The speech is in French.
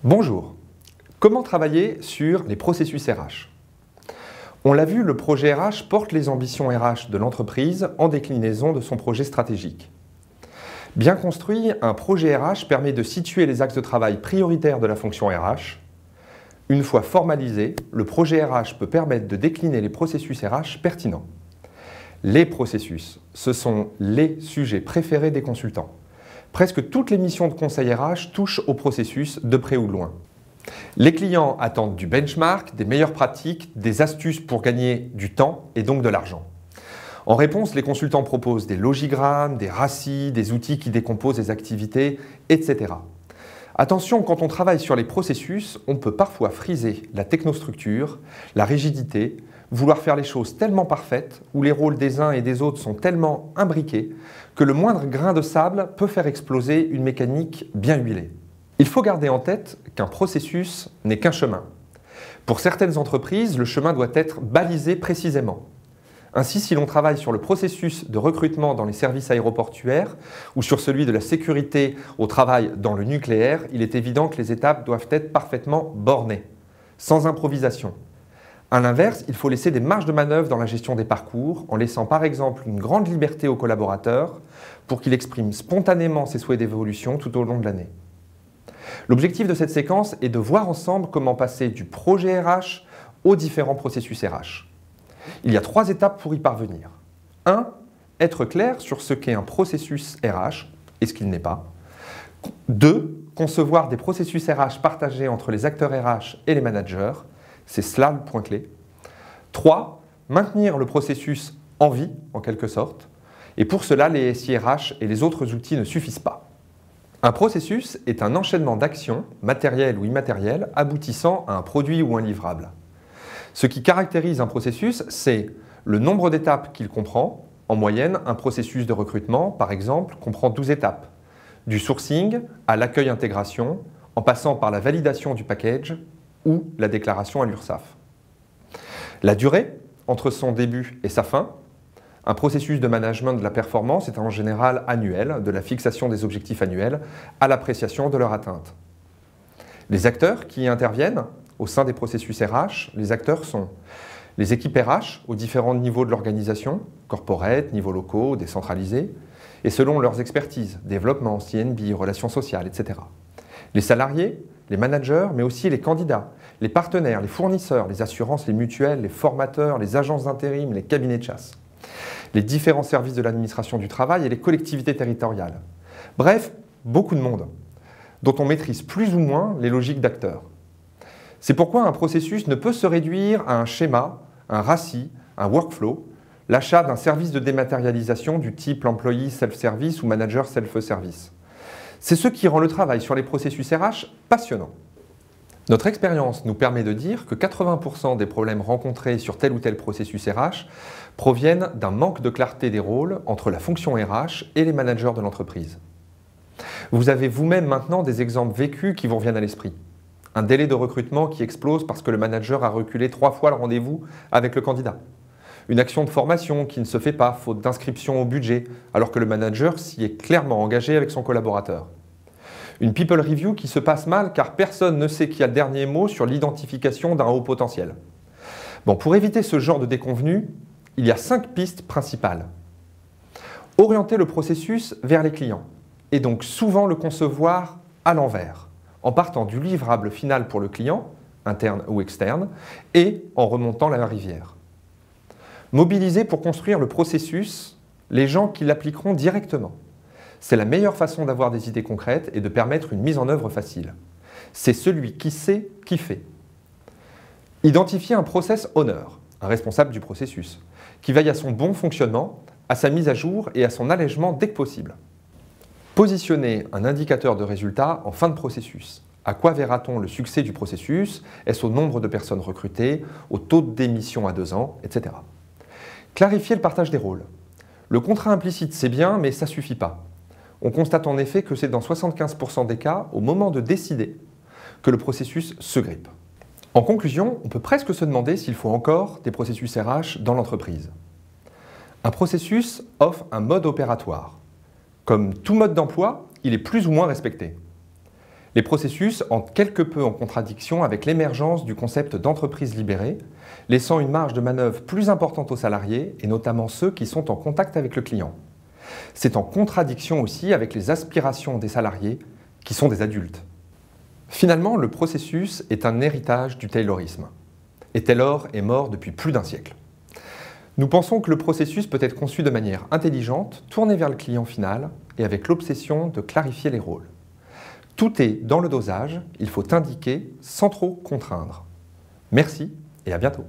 Bonjour. Comment travailler sur les processus RH? On l'a vu, le projet RH porte les ambitions RH de l'entreprise en déclinaison de son projet stratégique. Bien construit, un projet RH permet de situer les axes de travail prioritaires de la fonction RH. Une fois formalisé, le projet RH peut permettre de décliner les processus RH pertinents. Les processus, ce sont les sujets préférés des consultants. Presque toutes les missions de conseil RH touchent au processus de près ou de loin. Les clients attendent du benchmark, des meilleures pratiques, des astuces pour gagner du temps et donc de l'argent. En réponse, les consultants proposent des logigrammes, des RACI, des outils qui décomposent les activités, etc. Attention, quand on travaille sur les processus, on peut parfois friser la technostructure, la rigidité, vouloir faire les choses tellement parfaites, où les rôles des uns et des autres sont tellement imbriqués, que le moindre grain de sable peut faire exploser une mécanique bien huilée. Il faut garder en tête qu'un processus n'est qu'un chemin. Pour certaines entreprises, le chemin doit être balisé précisément. Ainsi, si l'on travaille sur le processus de recrutement dans les services aéroportuaires ou sur celui de la sécurité au travail dans le nucléaire, il est évident que les étapes doivent être parfaitement bornées, sans improvisation. À l'inverse, il faut laisser des marges de manœuvre dans la gestion des parcours, en laissant par exemple une grande liberté aux collaborateurs pour qu'il exprime spontanément ses souhaits d'évolution tout au long de l'année. L'objectif de cette séquence est de voir ensemble comment passer du projet RH aux différents processus RH. Il y a 3 étapes pour y parvenir. 1. Être clair sur ce qu'est un processus RH et ce qu'il n'est pas. 2. Concevoir des processus RH partagés entre les acteurs RH et les managers. C'est cela le point clé. 3. Maintenir le processus en vie, en quelque sorte. Et pour cela, les SIRH et les autres outils ne suffisent pas. Un processus est un enchaînement d'actions, matérielles ou immatérielles, aboutissant à un produit ou un livrable. Ce qui caractérise un processus, c'est le nombre d'étapes qu'il comprend. En moyenne, un processus de recrutement, par exemple, comprend 12 étapes. Du sourcing à l'accueil-intégration, en passant par la validation du package ou la déclaration à l'URSSAF. La durée, entre son début et sa fin. Un processus de management de la performance est en général annuel, de la fixation des objectifs annuels à l'appréciation de leur atteinte. Les acteurs qui y interviennent au sein des processus RH, les acteurs sont les équipes RH aux différents niveaux de l'organisation, corporate, niveaux locaux, décentralisés, et selon leurs expertises, développement, CNB, relations sociales, etc. Les salariés, les managers, mais aussi les candidats, les partenaires, les fournisseurs, les assurances, les mutuelles, les formateurs, les agences d'intérim, les cabinets de chasse, les différents services de l'administration du travail et les collectivités territoriales. Bref, beaucoup de monde, dont on maîtrise plus ou moins les logiques d'acteurs. C'est pourquoi un processus ne peut se réduire à un schéma, un RACI, un workflow, l'achat d'un service de dématérialisation du type employee self-service ou manager self-service. C'est ce qui rend le travail sur les processus RH passionnant. Notre expérience nous permet de dire que 80% des problèmes rencontrés sur tel ou tel processus RH proviennent d'un manque de clarté des rôles entre la fonction RH et les managers de l'entreprise. Vous avez vous-même maintenant des exemples vécus qui vous reviennent à l'esprit. Un délai de recrutement qui explose parce que le manager a reculé 3 fois le rendez-vous avec le candidat. Une action de formation qui ne se fait pas faute d'inscription au budget alors que le manager s'y est clairement engagé avec son collaborateur. Une people review qui se passe mal car personne ne sait qui a le dernier mot sur l'identification d'un haut potentiel. Bon, pour éviter ce genre de déconvenus, il y a 5 pistes principales. Orienter le processus vers les clients et donc souvent le concevoir à l'envers, en partant du livrable final pour le client, interne ou externe, et en remontant la rivière. Mobiliser pour construire le processus les gens qui l'appliqueront directement. C'est la meilleure façon d'avoir des idées concrètes et de permettre une mise en œuvre facile. C'est celui qui sait qui fait. Identifier un process owner, un responsable du processus, qui veille à son bon fonctionnement, à sa mise à jour et à son allègement dès que possible. Positionner un indicateur de résultat en fin de processus. À quoi verra-t-on le succès du processus? Est-ce au nombre de personnes recrutées, au taux de démission à 2 ans, etc. Clarifier le partage des rôles. Le contrat implicite, c'est bien, mais ça ne suffit pas. On constate en effet que c'est dans 75% des cas, au moment de décider, que le processus se grippe. En conclusion, on peut presque se demander s'il faut encore des processus RH dans l'entreprise. Un processus offre un mode opératoire. Comme tout mode d'emploi, il est plus ou moins respecté. Les processus entrent quelque peu en contradiction avec l'émergence du concept d'entreprise libérée, laissant une marge de manœuvre plus importante aux salariés, et notamment ceux qui sont en contact avec le client. C'est en contradiction aussi avec les aspirations des salariés, qui sont des adultes. Finalement, le processus est un héritage du taylorisme. Et Taylor est mort depuis plus d'un siècle. Nous pensons que le processus peut être conçu de manière intelligente, tourné vers le client final et avec l'obsession de clarifier les rôles. Tout est dans le dosage, il faut indiquer sans trop contraindre. Merci et à bientôt.